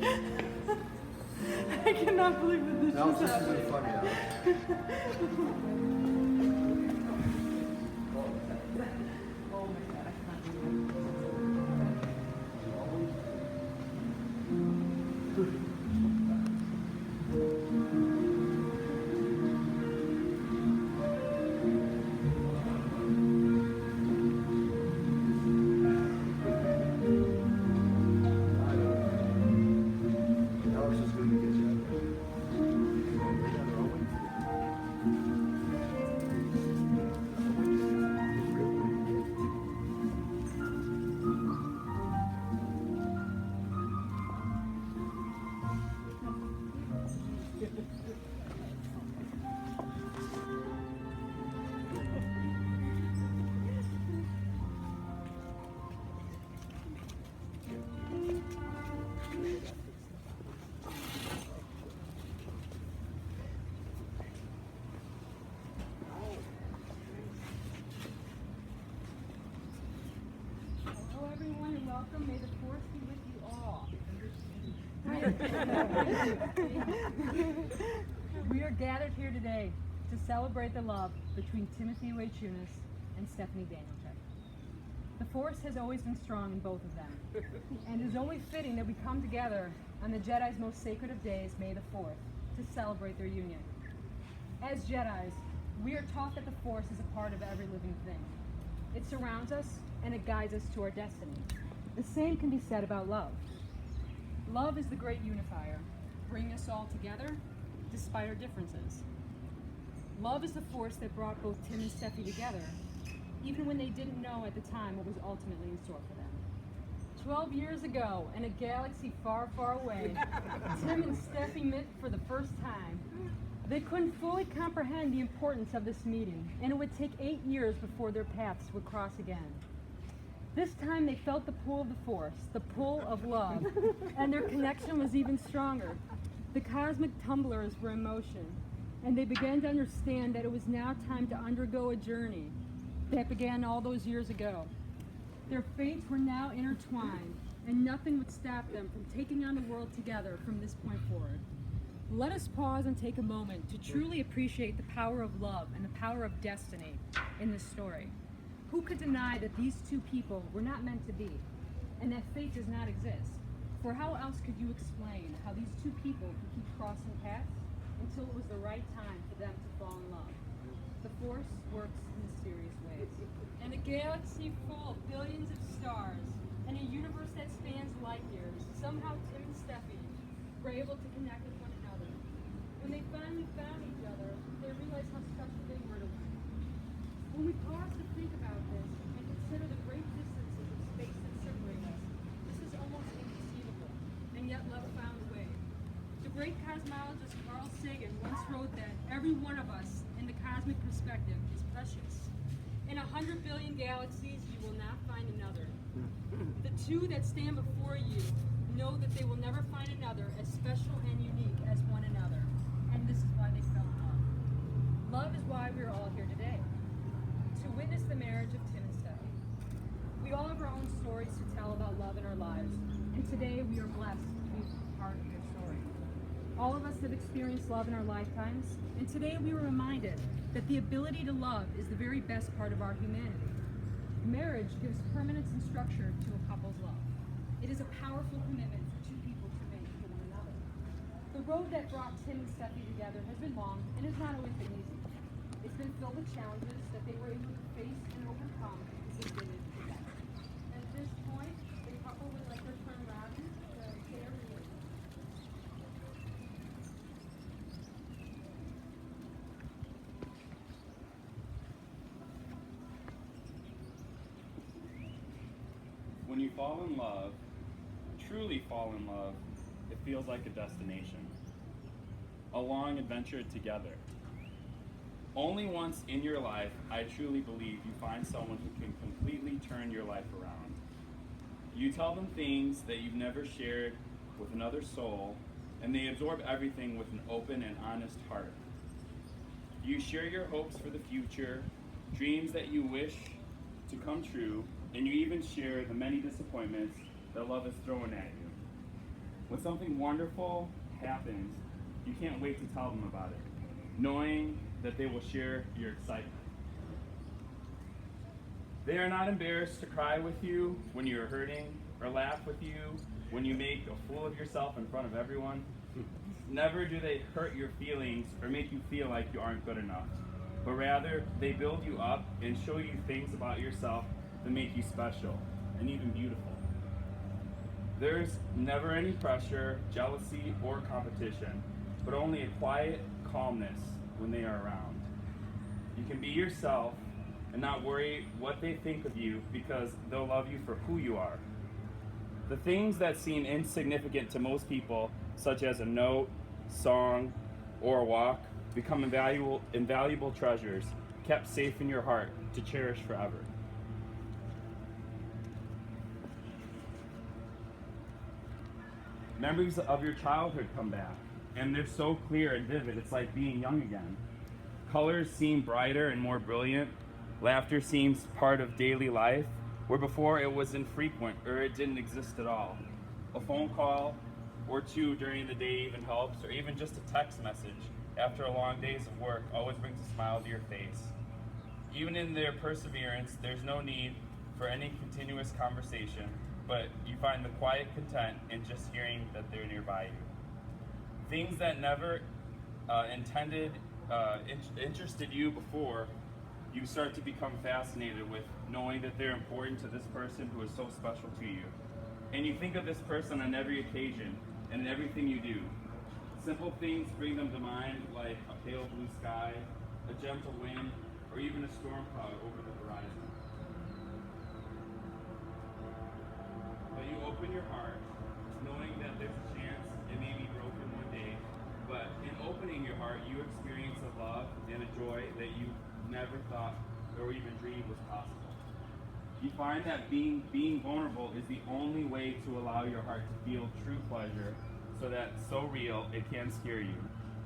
I cannot believe that this That was is just happening. really funny. Oh my god, I cannot believe That was just going to get you. Hello everyone and welcome. May the force be with you all. We are gathered here today to celebrate the love between Timothy Waychunas and Stephanie Danielchuk. The force has always been strong in both of them, and it is only fitting that we come together on the Jedi's most sacred of days, May the 4th, to celebrate their union. As Jedis, we are taught that the force is a part of every living thing. It surrounds us and it guides us to our destiny. The same can be said about love. Love is the great unifier, bringing us all together despite our differences. Love is the force that brought both Tim and Steffi together, even when they didn't know at the time what was ultimately in store for them. 12 years ago, in a galaxy far, far away, Tim and Steffi met for the first time. They couldn't fully comprehend the importance of this meeting, and it would take 8 years before their paths would cross again. This time they felt the pull of the force, the pull of love, and their connection was even stronger. The cosmic tumblers were in motion, and they began to understand that it was now time to undergo a journey that began all those years ago. Their fates were now intertwined, and nothing would stop them from taking on the world together from this point forward. Let us pause and take a moment to truly appreciate the power of love and the power of destiny in this story. Who could deny that these two people were not meant to be, and that fate does not exist? For how else could you explain how these two people could keep crossing paths until it was the right time for them to fall in love? The force works in mysterious ways. In a galaxy full of billions of stars, and a universe that spans light years, somehow Tim and Steffi were able to connect with one another. When they finally found each other, they realized how special they were to one another. When we pause to think about this and consider the great distances of space that separate us, this is almost inconceivable, and yet love found a way. The great cosmologist Carl Sagan once wrote that every one of us, in the cosmic perspective, is precious. In 100 billion galaxies, you will not find another. The two that stand before you know that they will never find another as special and unique as one another, and this is why they fell in love. Love is why we are all here today, to witness the marriage of Tim and Steffi. We all have our own stories to tell about love in our lives, and today we are blessed to be part of your story. All of us have experienced love in our lifetimes, and today we were reminded that the ability to love is the very best part of our humanity. Marriage gives permanence and structure to a couple's love. It is a powerful commitment for two people to make to one another. The road that brought Tim and Steffi together has been long and has not always been easy. It's been filled with challenges that they were able to face and overcome because they did it together. At this point, the couple would like to turn around to say a word. When you fall in love, truly fall in love, it feels like a destination. A long adventure together. Only once in your life, I truly believe you find someone who can completely turn your life around. You tell them things that you've never shared with another soul, and they absorb everything with an open and honest heart. You share your hopes for the future, dreams that you wish to come true, and you even share the many disappointments that love has thrown at you. When something wonderful happens, you can't wait to tell them about it, knowing that they will share your excitement. They are not embarrassed to cry with you when you are hurting, or laugh with you when you make a fool of yourself in front of everyone. Never do they hurt your feelings or make you feel like you aren't good enough, but rather they build you up and show you things about yourself that make you special and even beautiful. There's never any pressure, jealousy, or competition, but only a quiet calmness when they are around. You can be yourself and not worry what they think of you because they'll love you for who you are. The things that seem insignificant to most people, such as a note, song, or a walk, become invaluable treasures kept safe in your heart to cherish forever. Memories of your childhood come back, and they're so clear and vivid, it's like being young again. Colors seem brighter and more brilliant. Laughter seems part of daily life, where before it was infrequent or it didn't exist at all. A phone call or two during the day even helps, or even just a text message after a long days of work always brings a smile to your face. Even in their perseverance, there's no need for any continuous conversation, but you find the quiet content in just hearing that they're nearby you. Things that never interested you before, you start to become fascinated with, knowing that they're important to this person who is so special to you. And you think of this person on every occasion and in everything you do. Simple things bring them to mind, like a pale blue sky, a gentle wind, or even a storm cloud over the horizon. But you open your heart, knowing that there's a chance it may be broken one day, but in opening your heart, you experience a love and a joy that you never thought or even dreamed was possible. You find that being vulnerable is the only way to allow your heart to feel true pleasure, so that so real it can scare you.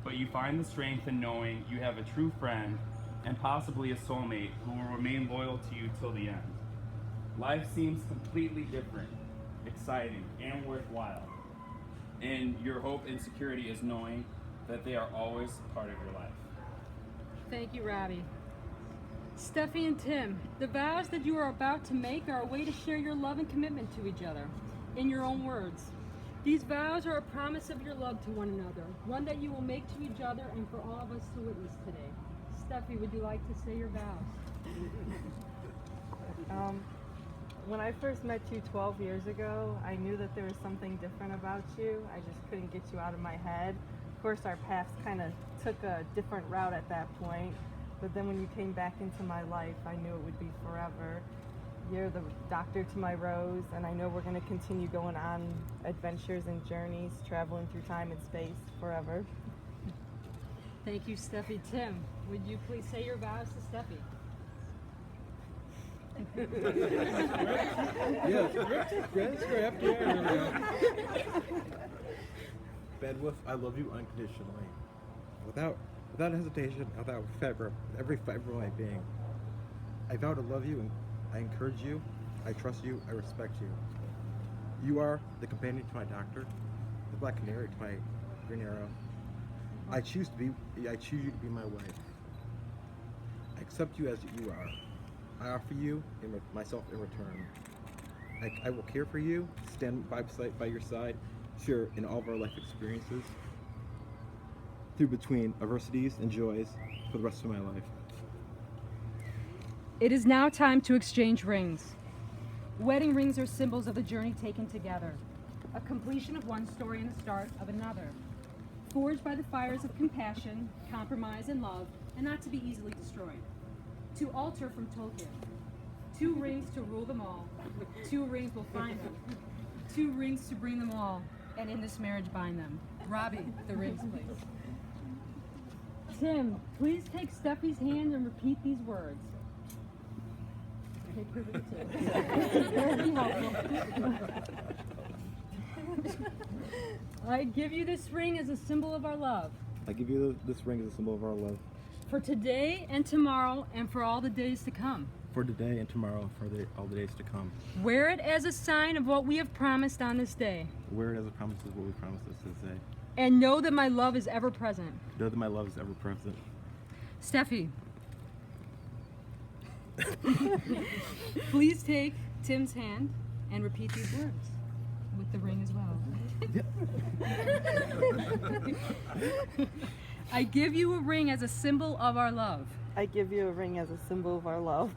But you find the strength in knowing you have a true friend and possibly a soulmate who will remain loyal to you till the end. Life seems completely different, exciting, and worthwhile. And your hope and security is knowing that they are always part of your life. Thank you, Robbie. Steffi and Tim, the vows that you are about to make are a way to share your love and commitment to each other, in your own words. These vows are a promise of your love to one another, one that you will make to each other and for all of us to witness today. Steffi, would you like to say your vows? When I first met you 12 years ago, I knew that there was something different about you. I just couldn't get you out of my head. Of course, our paths kind of took a different route at that point. But then when you came back into my life, I knew it would be forever. You're the doctor to my rose, and I know we're going to continue going on adventures and journeys, traveling through time and space forever. Thank you, Steffi. Tim, would you please say your vows to Steffi? Bedwith, I love you unconditionally. Without hesitation, without every fiber of my being. I vow to love you and I encourage you, I trust you, I respect you. You are the companion to my doctor, the black canary to my green arrow. I choose you to be my wife. I accept you as you are. I offer you myself in return. I will care for you, stand by your side, share in all of our life experiences, through between adversities and joys for the rest of my life. It is now time to exchange rings. Wedding rings are symbols of the journey taken together, a completion of one story and the start of another, forged by the fires of compassion, compromise, and love, and not to be easily destroyed. To alter from Tolkien. 2 rings to rule them all. 2 rings will find them. 2 rings to bring them all, and in this marriage bind them. Robbie, the rings, please. Tim, please take Steffi's hand and repeat these words. Okay, perfect, Tim. Very helpful. I give you this ring as a symbol of our love. I give you this ring as a symbol of our love. For today and tomorrow and for all the days to come. for today and tomorrow and for all the days to come. Wear it as a sign of what we have promised on this day. Wear it as a promise is what we promised us to say. And know that my love is ever present. Know that my love is ever present. Steffi, please take Tim's hand and repeat these words with the ring as well. I give you a ring as a symbol of our love. I give you a ring as a symbol of our love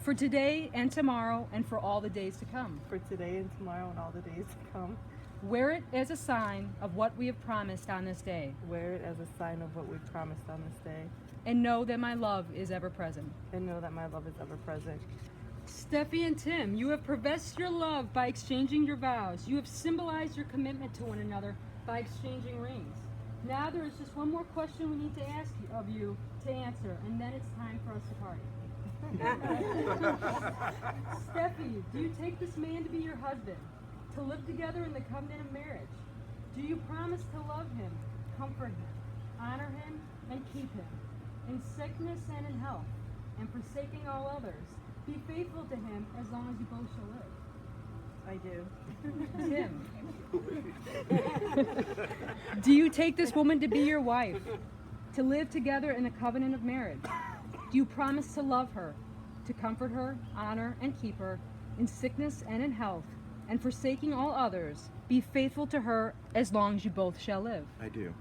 For today and tomorrow and for all the days to come. for today and tomorrow and all the days to come. Wear it as a sign of what we have promised on this day. Wear it as a sign of what we promised on this day. And know that my love is ever present. And know that my love is ever present. Steffi and Tim, you have professed your love by exchanging your vows. You have symbolized your commitment to one another by exchanging rings. Now there is just one more question we need to ask of you to answer, and then it's time for us to party. Steffi, do you take this man to be your husband, to live together in the covenant of marriage? Do you promise to love him, comfort him, honor him, and keep him, in sickness and in health, and forsaking all others? Be faithful to him as long as you both shall live. I do. Tim, do you take this woman to be your wife, to live together in a covenant of marriage? Do you promise to love her, to comfort her, honor, and keep her, in sickness and in health, and forsaking all others, be faithful to her as long as you both shall live? I do.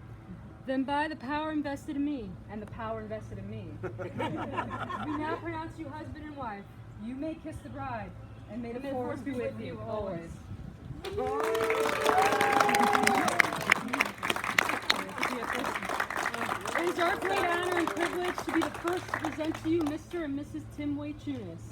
Then by the power invested in me, and the power invested in me, we now pronounce you husband and wife. You may kiss the bride, and may the force be with you always. It is our great honor and privilege to be the first to present to you Mr. and Mrs. Tim Wade-Chunas.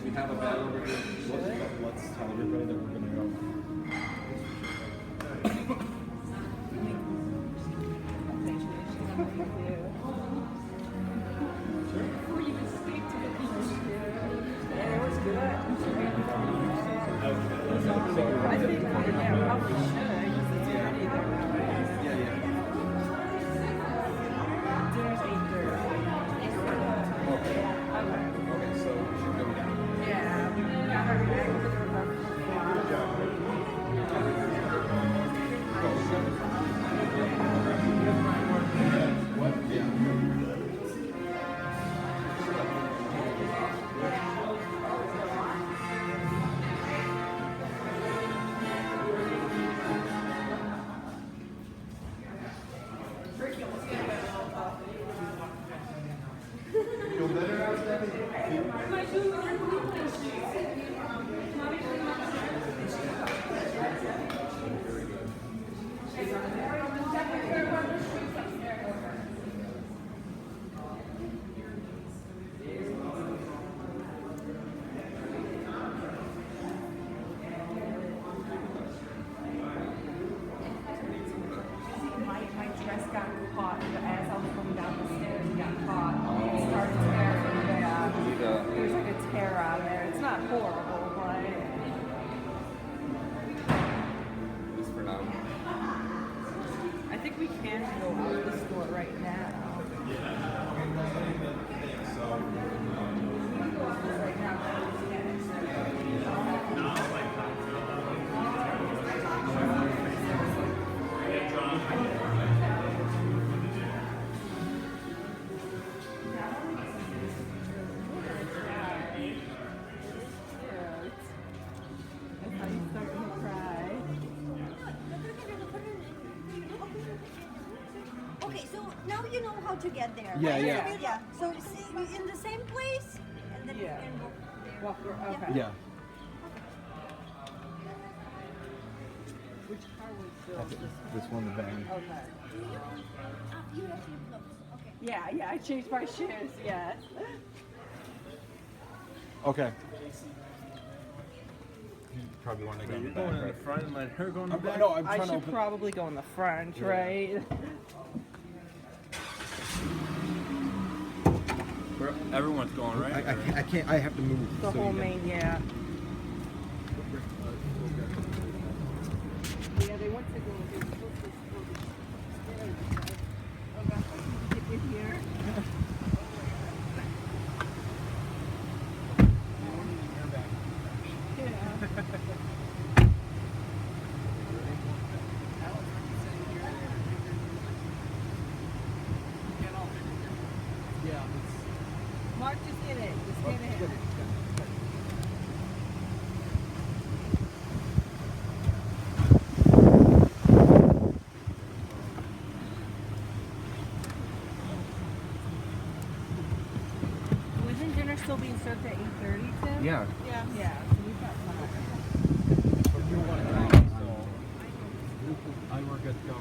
We have a bed over here. Let's tell everybody that we're gonna go. I think we can go out of the store right now. Now you know how to get there. Yeah, right? yeah. Yeah. So see, in the same place, and then Yeah. you can go there. Walk through. Okay. Yeah. Which car was That's this? this one, the van. Okay. Do you? You have flip flops. Okay. Yeah, I changed my shoes. Yes. Okay. You probably want to go in the You're back, going in the right? front and let her go in the back? No, I'm I trying to should open. probably go in the front, Yeah. right? Where everyone's going, right? I can't. I have to move. The so whole you main, yeah. Yeah, they went to go. They were supposed to go upstairs, right? Oh gosh, I need to get in here. Yeah. Mark, just get it. Just get it. Wasn't dinner still being served at 8:30, Tim? Yeah. Yeah. Yeah. So we've got time. I work at go.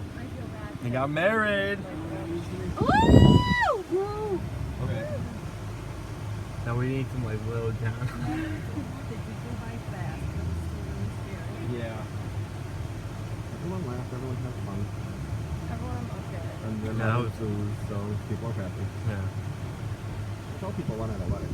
They got married. Woo! Okay. Now we need some like little down. Did you go by fast? It was still really scary. Yeah. Everyone laughs. Everyone has fun. Everyone, okay. And then Yeah, that food, so people are happy. Yeah. Tell people one at a wedding.